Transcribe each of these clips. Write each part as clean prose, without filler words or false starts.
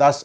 10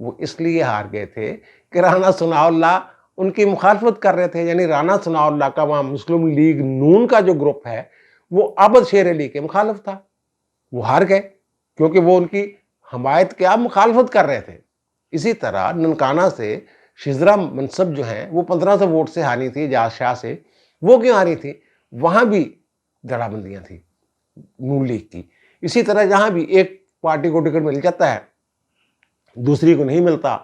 وہ اس لیے ہار گئے تھے کہ رانا ثناء اللہ ان کی مخالفت کر رہے تھے. یعنی رانا ثناء اللہ کا وہاں مسلم لیگ نون کا جو گروپ ہے وہ عابد شیر علی کے مخالف تھا. وہ ہار گئے کیونکہ وہ ان کی حمایت کے آپ مخالفت کر رہے تھے. اسی طرح ننکانہ سے شزرہ منصب جو ہیں وہ 1500 ووٹ سے ہاری تھی اعجاز شاہ سے. وہ کیوں ہاری تھی؟ وہاں بھی دھڑا بندیاں تھیں نون لیگ کی. اسی طرح جہاں بھی ایک پارٹی کو ٹکٹ مل جاتا ہے دوسری کو نہیں ملتا،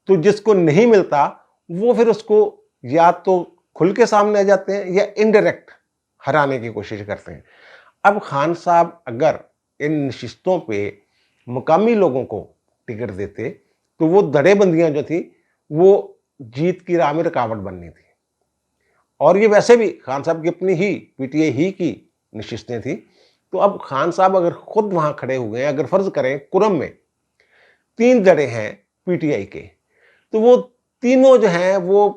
تو جس کو نہیں ملتا وہ پھر اس کو یا تو کھل کے سامنے آ جاتے ہیں یا انڈائریکٹ ہرانے کی کوشش کرتے ہیں. اب خان صاحب اگر ان نشستوں پہ مقامی لوگوں کو ٹکٹ دیتے تو وہ دھڑے بندیاں جو تھیں وہ جیت کی راہ میں رکاوٹ بننی تھی. اور یہ ویسے بھی خان صاحب کی اپنی ہی پی ٹی آئی ہی کی نشستیں تھیں. تو اب خان صاحب اگر خود وہاں کھڑے ہوئے ہیں، اگر فرض کریں کرم میں 3 دھڑے ہیں پی ٹی آئی کے، تو وہ تینوں جو ہیں وہ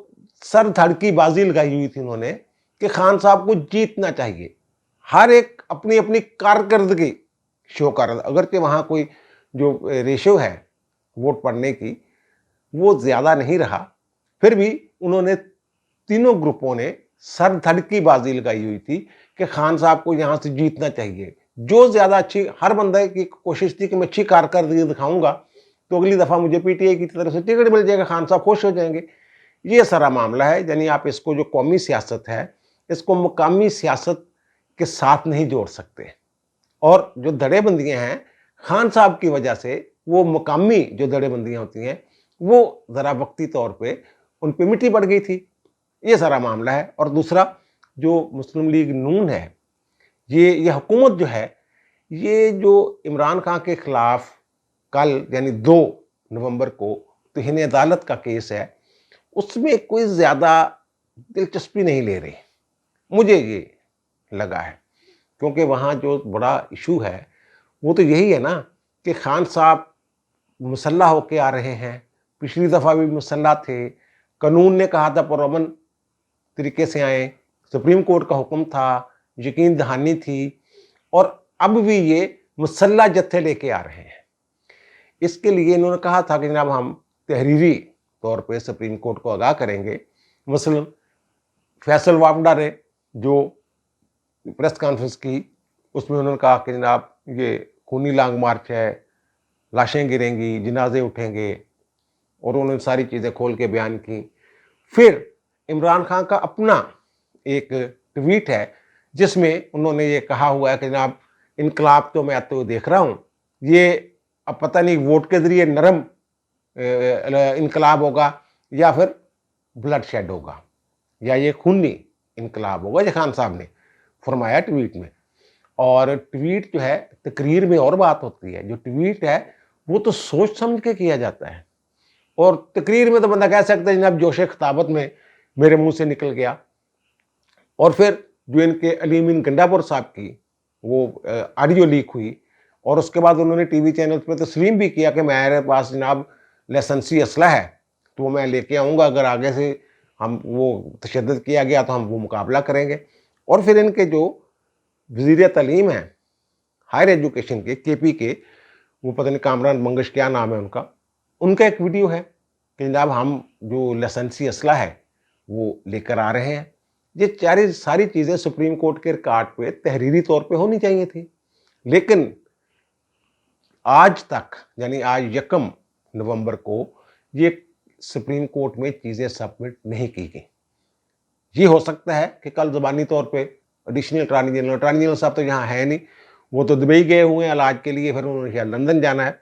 سر دھڑ کی بازی لگائی ہوئی تھی انہوں نے کہ خان صاحب کو جیتنا چاہیے. ہر ایک اپنی اپنی کارکردگی شو کر رہا. اگرچہ وہاں کوئی جو ریشو ہے ووٹ پڑنے کی وہ زیادہ نہیں رہا، پھر بھی انہوں نے تینوں گروپوں نے سر دھڑ کی بازی لگائی ہوئی تھی کہ خان صاحب کو یہاں سے جیتنا چاہیے. جو زیادہ اچھی، ہر بندے کی کوشش تھی کہ میں اچھی کارکردگی دکھاؤں گا تو اگلی دفعہ مجھے پی ٹی آئی کی طرف سے ٹکٹ مل جائے گا، خان صاحب خوش ہو جائیں گے. یہ سارا معاملہ ہے. یعنی آپ اس کو جو قومی سیاست ہے اس کو مقامی سیاست کے ساتھ نہیں جوڑ سکتے. اور جو دھڑے بندیاں ہیں خان صاحب کی وجہ سے وہ مقامی جو دھڑے بندیاں ہوتی ہیں وہ ذرا وقتی طور پہ ان پہ مٹی پڑ گئی تھی. یہ سارا معاملہ ہے. اور دوسرا جو مسلم لیگ نون ہے یہ حکومت جو ہے یہ جو عمران خان کے خلاف کل یعنی 2 نومبر کو توہین عدالت کا کیس ہے اس میں کوئی زیادہ دلچسپی نہیں لے رہی، مجھے یہ لگا ہے. کیونکہ وہاں جو بڑا ایشو ہے وہ تو یہی ہے نا کہ خان صاحب مسلح ہو کے آ رہے ہیں. پچھلی دفعہ بھی مسلح تھے، قانون نے کہا تھا پرامن طریقے سے آئیں، سپریم کورٹ کا حکم تھا، یقین دہانی تھی، اور اب بھی یہ مسلح جتھے لے کے آ رہے ہیں. اس کے لیے انہوں نے کہا تھا کہ جناب ہم تحریری طور پہ سپریم کورٹ کو آگاہ کریں گے. مثلا فیصل وافڈا نے جو پریس کانفرنس کی اس میں انہوں نے کہا کہ جناب یہ خونی لانگ مارچ ہے، لاشیں گریں گی، جنازے اٹھیں گے، اور انہوں نے ساری چیزیں کھول کے بیان کی. پھر عمران خان کا اپنا ایک ٹویٹ ہے جس میں انہوں نے یہ کہا ہوا ہے کہ جناب انقلاب تو میں آتے ہوئے دیکھ رہا ہوں، یہ اب پتہ نہیں ووٹ کے ذریعے نرم انقلاب ہوگا یا پھر بلڈ شیڈ ہوگا یا یہ خونی انقلاب ہوگا. یہ خان صاحب نے فرمایا ٹویٹ میں. اور ٹویٹ جو ہے تقریر میں اور بات ہوتی ہے، جو ٹویٹ ہے وہ تو سوچ سمجھ کے کیا جاتا ہے، اور تقریر میں تو بندہ کہہ سکتا ہے جناب جوش خطابت میں میرے منہ سے نکل گیا. اور پھر جو ان کے علی امین گنڈاپور صاحب کی وہ آڈیو لیک ہوئی اور اس کے بعد انہوں نے ٹی وی چینل پہ تسلیم بھی کیا کہ میرے پاس جناب لائسنسی اسلحہ ہے تو وہ میں لے کے آؤں گا، اگر آگے سے ہم وہ تشدد کیا گیا تو ہم وہ مقابلہ کریں گے. اور پھر ان کے جو وزیر تعلیم ہیں ہائر ایجوکیشن کے پی کے، وہ پتہ نہیں کامران منگش کیا نام ہے ان کا ایک ویڈیو ہے کہ جناب ہم جو لائسنسی اسلحہ ہے وہ لے کر آ رہے ہیں. یہ ساری چیزیں سپریم کورٹ کے ریکارڈ پہ تحریری طور پہ ہونی چاہیے تھی، لیکن آج تک یعنی آج 1 نومبر کو یہ سپریم کورٹ میں چیزیں سبمٹ نہیں کی گئیں. یہ ہو سکتا ہے کہ کل زبانی طور پہ ایڈیشنل اٹارنی جنرل صاحب تو یہاں ہے نہیں، وہ تو دبئی گئے ہوئے ہیں علاج کے لیے، پھر انہوں نے شاید لندن جانا ہے.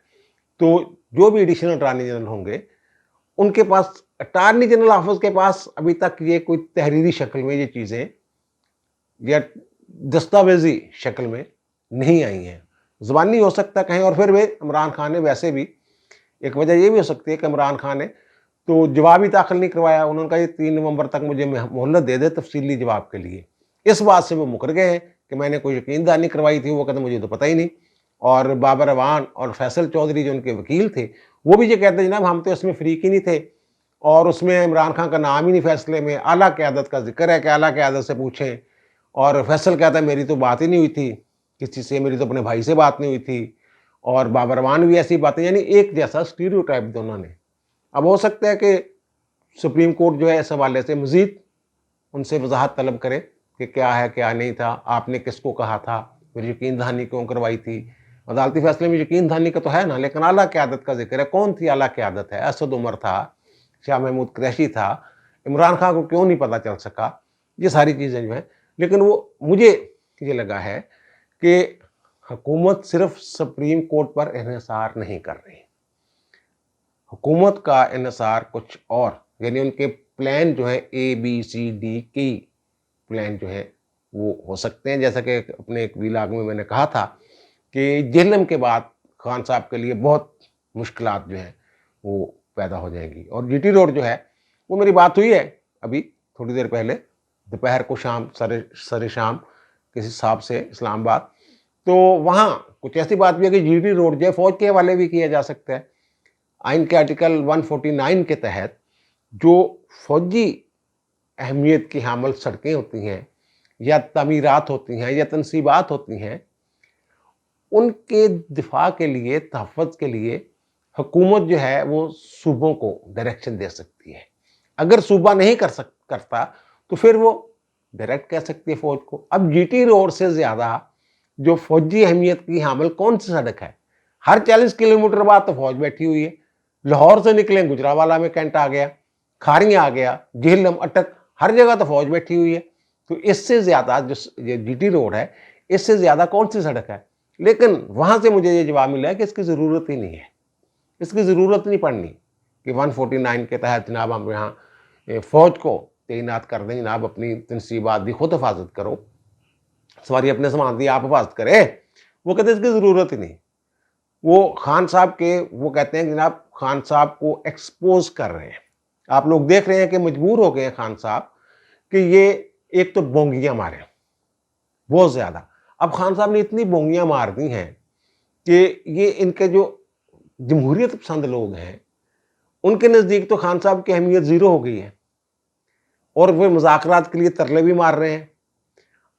تو جو بھی ایڈیشنل اٹارنی جنرل ہوں گے ان کے پاس، اٹارنی جنرل آفس کے پاس ابھی تک یہ کوئی تحریری شکل میں یہ چیزیں یا دستاویزی شکل میں نہیں آئی ہیں. زبانی ہو سکتا ہے کہیں، اور پھر بھی عمران خان نے ویسے بھی ایک وجہ یہ بھی ہو سکتی ہے کہ عمران خان نے تو جواب ہی داخل نہیں کروایا. انہوں نے کہا یہ 3 نومبر تک مجھے مہلت دے دے تفصیلی جواب کے لیے. اس بات سے وہ مکر گئے ہیں کہ میں نے کوئی یقین دہانی کروائی تھی، وہ کہتے مجھے تو پتہ ہی نہیں. اور بابر اعوان اور فیصل چودھری جو ان کے وکیل تھے وہ بھی یہ کہتے ہیں جناب ہم تو اس میں فریق ہی نہیں تھے، اور اس میں عمران خان کا نام ہی نہیں فیصلے میں، اعلیٰ قیادت کا ذکر ہے کہ اعلیٰ قیادت سے پوچھیں. اور فیصل کہتا ہے میری تو بات ہی نہیں ہوئی تھی کسی سے، میری تو اپنے بھائی سے بات نہیں ہوئی تھی. اور بابر اعوان بھی ایسی باتیں، یعنی ایک جیسا اسٹیریوٹائپ دونوں نے اب ہو سکتا ہے کہ سپریم کورٹ جو ہے اس حوالے سے مزید ان سے وضاحت طلب کرے کہ کیا ہے کیا نہیں تھا، آپ نے کس کو کہا تھا، پھر یقین دہانی کیوں کروائی تھی۔ عدالتی فیصلے میں یقین دہانی کا تو ہے نا، لیکن اعلیٰ قیادت کا ذکر ہے۔ کون تھی اعلیٰ قیادت؟ ہے اسد عمر تھا، شاہ محمود قریشی تھا، عمران خان کو کیوں نہیں پتہ چل سکا؟ یہ ساری چیزیں جو ہیں، لیکن وہ مجھے یہ لگا ہے کہ حکومت صرف سپریم کورٹ پر انحصار نہیں کر رہی، حکومت کا انحصار کچھ اور، یعنی ان کے پلان جو ہے ABCD کی پلان جو ہے وہ ہو سکتے ہیں، جیسا کہ اپنے ایک ویلاگ میں نے کہا تھا کہ جہلم کے بعد خان صاحب کے لیے بہت مشکلات جو ہیں وہ پیدا ہو جائیں گی۔ اور جی ٹی روڈ جو ہے وہ میری بات ہوئی ہے ابھی تھوڑی دیر پہلے دوپہر کو، شام سر شام کسی صاحب سے اسلام آباد، تو وہاں کچھ ایسی بات بھی ہے کہ جی ٹی روڈ جو ہے فوج کے حوالے بھی کیا جا سکتا ہے۔ آئین کے آرٹیکل 149 کے تحت جو فوجی اہمیت کی حامل سڑکیں ہوتی ہیں یا تعمیرات ہوتی ہیں یا تنصیبات ہوتی ہیں، ان کے دفاع کے لیے، تحفظ کے لیے حکومت جو ہے وہ صوبوں کو ڈائریکشن دے سکتی ہے۔ اگر صوبہ نہیں کرتا تو پھر وہ ڈائریکٹ کہہ سکتی ہے فوج کو۔ اب جی ٹی روڈ سے زیادہ جو فوجی اہمیت کی حامل کون سی سڑک ہے؟ ہر 40 کلومیٹر بعد تو فوج بیٹھی ہوئی ہے۔ لاہور سے نکلیں گجرانوالہ میں کینٹ آ گیا، کھاریاں آ گیا، جہلم، اٹک، ہر جگہ تو فوج بیٹھی ہوئی ہے۔ تو اس سے زیادہ جو جی ٹی روڈ ہے، اس سے زیادہ کون سی سڑک ہے؟ لیکن وہاں سے مجھے یہ جواب ملا ہے کہ اس کی ضرورت ہی نہیں ہے، اس کی ضرورت نہیں پڑنی کہ 149 کے تحت جناب ہم یہاں فوج کو تعینات کر دیں، جناب اپنی تنصیبات بھی خود حفاظت کرو، سواری اپنے سامان دی آپ حفاظت کرے۔ وہ کہتے ہیں اس کی ضرورت ہی نہیں۔ وہ خان صاحب کے، وہ کہتے ہیں جناب خان صاحب کو ایکسپوز کر رہے ہیں۔ آپ لوگ دیکھ رہے ہیں کہ مجبور ہو گئے ہیں خان صاحب کہ یہ ایک تو بونگیاں ماریں بہت زیادہ۔ اب خان صاحب نے اتنی بونگیاں مار دی ہیں کہ یہ ان کے جو جمہوریت پسند لوگ ہیں ان کے نزدیک تو خان صاحب کی اہمیت زیرو ہو گئی ہے، اور وہ مذاکرات کے لیے ترلے بھی مار رہے ہیں۔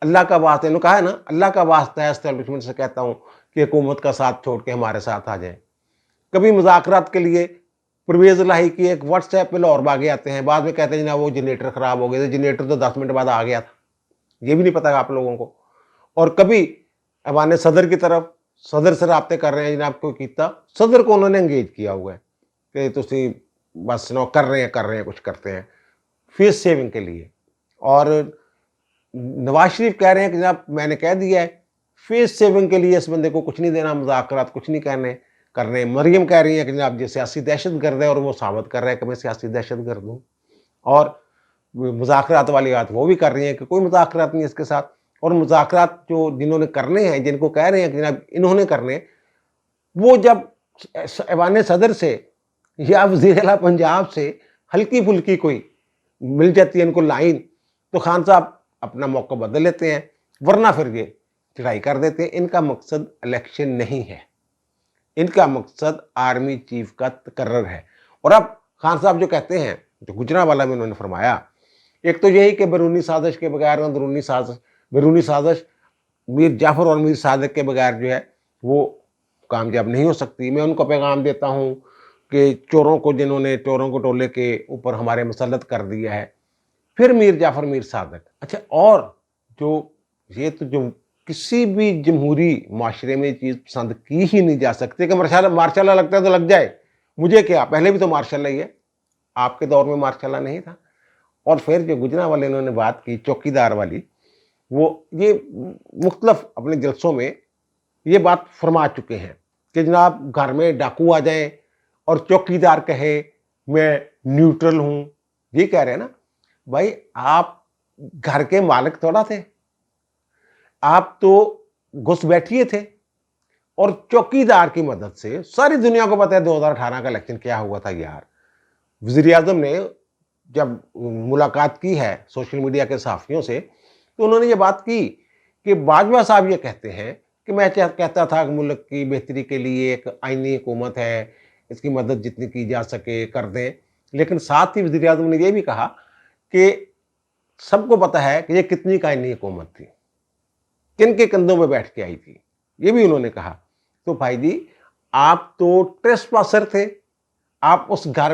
اللہ کا واسطہ، انہوں نے کہا ہے نا، اللہ کا واسطہ ہے اسٹیبلشمنٹ سے کہتا ہوں کہ حکومت کا ساتھ چھوڑ کے ہمارے ساتھ آ جائیں۔ کبھی مذاکرات کے لیے پرویز الہی کی ایک واٹس ایپ پہ لاہور بھاگے آتے ہیں، بعد میں کہتے ہیں جناب وہ جنریٹر خراب ہو گئے، جنریٹر تو 10 منٹ بعد آ گیا تھا، یہ بھی نہیں پتا آپ لوگوں کو۔ اور کبھی ایوان صدر کی طرف صدر سے رابطے کر رہے ہیں، جناب کو کیتا صدر کو انہوں نے انگیج کیا ہوا ہے کہ تسی بس نو کر رہے ہیں کچھ کرتے ہیں فیس سیونگ کے لیے۔ اور نواز شریف کہہ رہے ہیں کہ جناب میں نے کہہ دیا ہے فیس سیونگ کے لیے اس بندے کو کچھ نہیں دینا، مذاکرات کچھ نہیں کرنے۔ مریم کہہ رہی ہیں کہ جناب یہ سیاسی دہشت گرد ہے، اور وہ ثابت کر رہا ہے کہ میں سیاسی دہشت گرد ہوں۔ اور مذاکرات والی بات وہ بھی کر رہی ہیں کہ کوئی مذاکرات نہیں اس کے ساتھ۔ اور مذاکرات جو جنہوں نے کرنے ہیں، جن کو کہہ رہے ہیں کہ جناب انہوں نے کرنے، وہ جب ایوان صدر سے یا وزیر اعلیٰ پنجاب سے ہلکی پھلکی کوئی مل جاتی ہے ان کو لائن، تو خان صاحب اپنا موقع بدل لیتے ہیں، ورنہ پھر یہ چڑھائی کر دیتے ہیں۔ ان کا مقصد الیکشن نہیں ہے، ان کا مقصد آرمی چیف کا تقرر ہے۔ اور اب خان صاحب جو کہتے ہیں، جو گجرانوالہ میں انہوں نے فرمایا، ایک تو یہی کہ بیرونی سازش کے بغیر بیرونی سازش میر جعفر اور میر صادق کے بغیر جو ہے وہ کامیاب نہیں ہو سکتی۔ میں ان کو پیغام دیتا ہوں کہ چوروں کو، جنہوں نے چوروں کو ٹولے کے اوپر ہمارے مسلط کر دیا ہے، پھر میر جعفر میر صادق۔ اچھا، اور یہ تو جو کسی بھی جمہوری معاشرے میں چیز پسند کی ہی نہیں جا سکتی کہ مارشاء اللہ لگتا ہے تو لگ جائے، مجھے کیا، پہلے بھی تو مارشاء اللہ ہی ہے، آپ کے دور میں مارشاء اللہ نہیں تھا۔ اور پھر جو گجرانوالے انہوں نے بات کی چوکیدار والی، وہ یہ مختلف اپنے جلسوں میں یہ بات فرما چکے ہیں کہ جناب گھر میں ڈاکو آ جائیں اور چوکیدار کہے میں نیوٹرل ہوں، یہ کہہ رہے ہیں نا بھائی، آپ گھر کے مالک تھوڑا تھے، آپ تو گھس بیٹھیے تھے۔ اور چوکیدار کی مدد سے ساری دنیا کو پتا ہے 2018 کا الیکشن کیا ہوا تھا یار۔ وزیر اعظم نے جب ملاقات کی ہے سوشل میڈیا کے صحافیوں سے، تو انہوں نے یہ بات کی کہ باجوہ صاحب یہ کہتے ہیں کہ میں کہتا تھا کہ ملک کی بہتری کے لیے ایک آئینی حکومت ہے، اس کی مدد جتنی کی جا سکے کر دیں، لیکن ساتھ ہی وزیر اعظم نے یہ بھی کہا کہ سب کو پتا ہے کہ یہ کتنی کا آئینی حکومت تھی، کن کے کندھوں پہ بیٹھ کے آئی تھی، یہ بھی انہوں نے کہا۔ تو بھائی جی، آپ تو ٹریس پاسر تھے، آپ اس گھر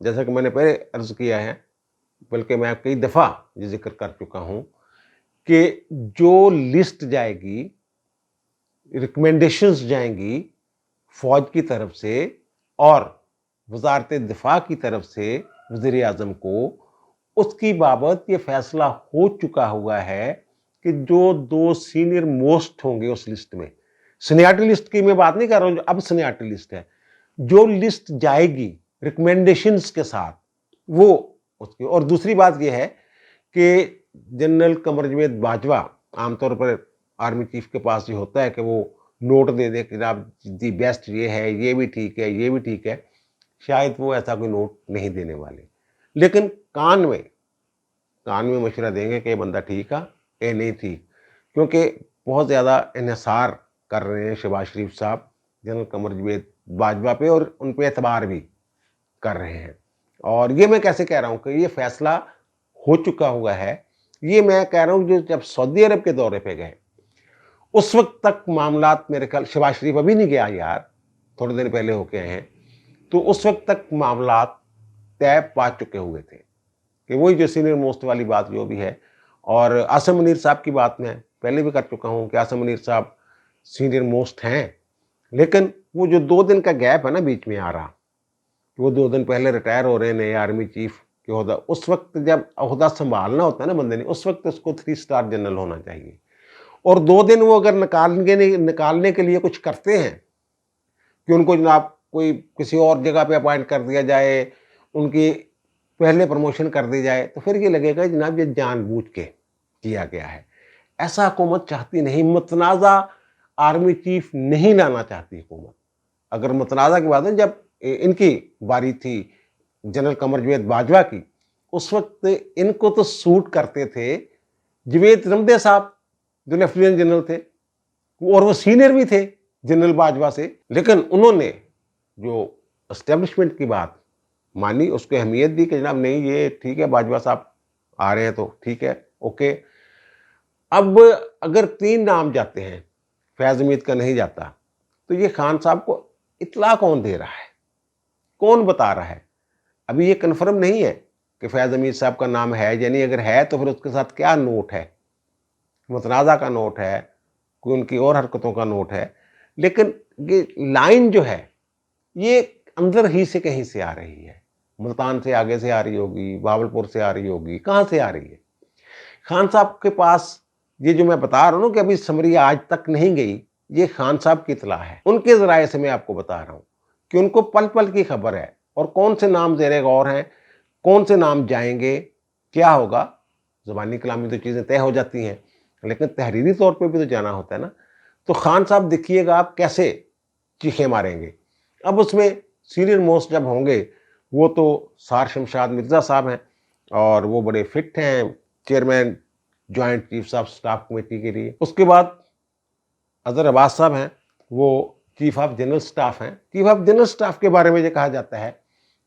جیسا کہ میں نے پہلے عرض کیا ہے، بلکہ میں کئی دفعہ یہ ذکر کر چکا ہوں کہ جو لسٹ جائے گی، ریکمنڈیشنز جائیں گی فوج کی طرف سے اور وزارت دفاع کی طرف سے وزیر اعظم کو، اس کی بابت یہ فیصلہ ہو چکا ہوا ہے کہ جو 2 سینئر موسٹ ہوں گے اس لسٹ میں، سینیارٹی لسٹ کی میں بات نہیں کر رہا ہوں جو اب سینیارٹی لسٹ ہے، جو لسٹ جائے گی ریکمنڈیشنز کے ساتھ وہ اس کی. اور دوسری بات یہ ہے کہ جنرل قمر جاوید باجوہ عام طور پر آرمی چیف کے پاس یہ ہوتا ہے کہ وہ نوٹ دے دے کہ جناب دی بیسٹ یہ ہے، یہ بھی ٹھیک ہے، یہ بھی ٹھیک ہے. شاید وہ ایسا کوئی نوٹ نہیں دینے والے، لیکن کان میں مشورہ دیں گے کہ یہ بندہ ٹھیک ہے، یہ نہیں ٹھیک، کیونکہ بہت زیادہ انحصار کر رہے ہیں شہباز شریف صاحب جنرل قمر جاوید باجوہ پہ، اور ان پہ اعتبار بھی کر رہے ہیں. اور یہ میں کیسے کہہ رہا ہوں کہ یہ فیصلہ ہو چکا ہوا ہے؟ یہ میں کہہ رہا ہوں جب سعودی عرب کے دورے پہ گئے اس وقت تک معاملات، میرے خیال شہباز شریف ابھی نہیں گیا یار، تھوڑے دن پہلے ہو کے آئے ہیں، تو اس وقت تک معاملات طے پا چکے ہوئے تھے کہ وہی جو سینئر موسٹ والی بات جو بھی ہے. اور عاصم منیر صاحب کی بات میں پہلے بھی کر چکا ہوں کہ عاصم منیر صاحب سینئر موسٹ ہیں، لیکن وہ جو 2 دن کا گیپ ہے نا بیچ میں آ رہا، وہ 2 دن پہلے ریٹائر ہو رہے ہیں نئے آرمی چیف کے عہدہ، اس وقت جب عہدہ سنبھالنا ہوتا ہے نا بندے نے، اس وقت اس کو 3 اسٹار جنرل ہونا چاہیے. اور 2 دن وہ اگر نکالنے کے لیے کچھ کرتے ہیں کہ ان کو جناب کوئی کسی اور جگہ پہ اپوائنٹ کر دیا جائے، ان کی پہلے پروموشن کر دی جائے، تو پھر یہ لگے گا جناب یہ جان بوجھ کے کیا گیا ہے. ایسا حکومت چاہتی نہیں، متنازع آرمی چیف نہیں لانا چاہتی حکومت. اگر متنازع کی بات ہے، جب ان کی باری تھی جنرل قمر جاوید باجوہ کی، اس وقت ان کو تو سوٹ کرتے تھے جوید رمدے صاحب جو لیفٹیننٹ جنرل تھے، اور وہ سینئر بھی تھے جنرل باجوہ سے، لیکن انہوں نے جو اسٹیبلشمنٹ کی بات مانی، اس کو اہمیت دی کہ جناب نہیں یہ ٹھیک ہے، باجوہ صاحب آ رہے ہیں تو ٹھیک ہے، اوکے. اب اگر 3 نام جاتے ہیں، فیاض حمید کا نہیں جاتا، تو یہ خان صاحب کو اطلاع کون دے رہا ہے، کون بتا رہا ہے؟ ابھی یہ کنفرم نہیں ہے کہ فیاض حمید صاحب کا نام ہے یا نہیں. اگر ہے تو پھر اس کے ساتھ کیا نوٹ ہے؟ متنازع کا نوٹ ہے، کوئی ان کی اور حرکتوں کا نوٹ ہے. لیکن یہ لائن جو ہے یہ اندر ہی سے کہیں سے آ رہی ہے، ملتان سے آگے سے آ رہی ہوگی، بہاولپور سے آ رہی ہوگی، کہاں سے آ رہی ہے؟ خان صاحب کے پاس یہ جو میں بتا رہا ہوں کہ ابھی سمری آج تک نہیں گئی، یہ خان صاحب کی اطلاع ہے، ان کے ذرائع سے میں آپ کو بتا رہا ہوں کہ ان کو پل پل کی خبر ہے، اور کون سے نام زیر غور ہیں، کون سے نام جائیں گے، کیا ہوگا. زبانی کلامی تو چیزیں طے ہو جاتی ہیں، لیکن تحریری طور پہ بھی تو جانا ہوتا ہے نا. تو خان صاحب دیکھیے گا آپ کیسے چیخیں ماریں گے. اب اس میں سینئر موسٹ جب ہوں گے وہ تو سار شمشاد مرزا صاحب ہیں، اور وہ بڑے فٹ ہیں، chairman joint chief of staff committee کے لیے. اس کے بعد اظہر عباس صاحب ہیں، وہ چیف آف جنرل سٹاف ہیں. چیف آف جنرل سٹاف کے بارے میں یہ کہا جاتا ہے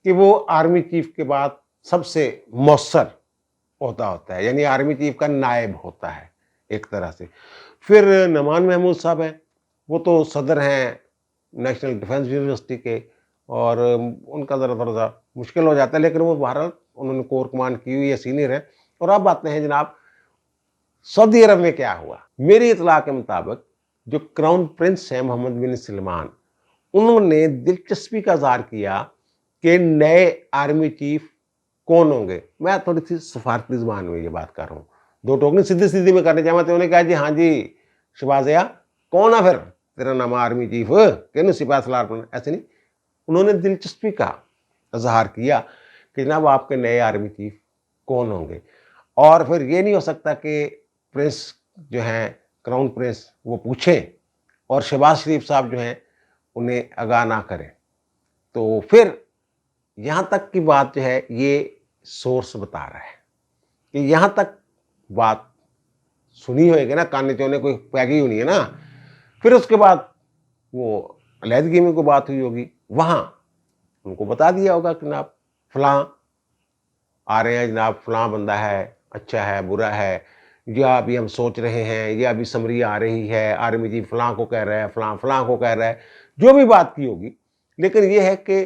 کہ وہ آرمی چیف کے بعد سب سے مؤثر عہدہ ہوتا ہے، یعنی آرمی چیف کا نائب ہوتا ہے ایک طرح سے. پھر نعمان محمود صاحب ہیں، وہ تو صدر ہیں نیشنل ڈیفنس یونیورسٹی کے، اور ان کا ذرا تھوڑا سا مشکل ہو جاتا ہے، لیکن وہ بہرحال انہوں نے کور کمانڈ کی ہوئی ہے، سینئر ہے. اور اب آتے ہیں جناب سعودی عرب میں کیا ہوا. میری اطلاع کے مطابق جو کراؤن پرنس ہیں محمد بن سلمان، انہوں نے دلچسپی کا اظہار کیا کہ نئے آرمی چیف کون ہوں گے. میں تھوڑی سی سفارتی زبان میں یہ بات کر رہا ہوں، 2 ٹوکنی سیدھی میں کرنے چاہتے. انہوں نے کہا جی ہاں جی شہبازیہ کون ہے پھر تیرا نام آرمی چیف، کہ سپاہ سالار بننا، ایسے نہیں. انہوں نے دلچسپی کا اظہار کیا کہ جناب آپ کے نئے آرمی چیف کون ہوں گے. اور پھر یہ نہیں ہو سکتا کہ پرنس جو ہیں کراؤن پرنس وہ پوچھیں اور شہباز شریف صاحب جو ہیں انہیں آگاہ نہ کریں. تو پھر یہاں تک کی بات جو ہے یہ سورس بتا رہا ہے کہ یہاں تک بات سنی ہوئے گی نا، کان چونے کوئی پیگی ہونی ہے نا. پھر اس کے بعد وہ علیحدگی میں کوئی بات ہوئی ہوگی، وہاں ان کو بتا دیا ہوگا کہ جناب فلاں آ رہے ہیں، جناب فلاں بندہ ہے، اچھا ہے برا ہے، یا ابھی ہم سوچ رہے ہیں، یا ابھی سمری آ رہی ہے، آرمی چیف فلاں کو کہہ رہا ہے، فلاں کو کہہ رہا ہے، جو بھی بات کی ہوگی. لیکن یہ ہے کہ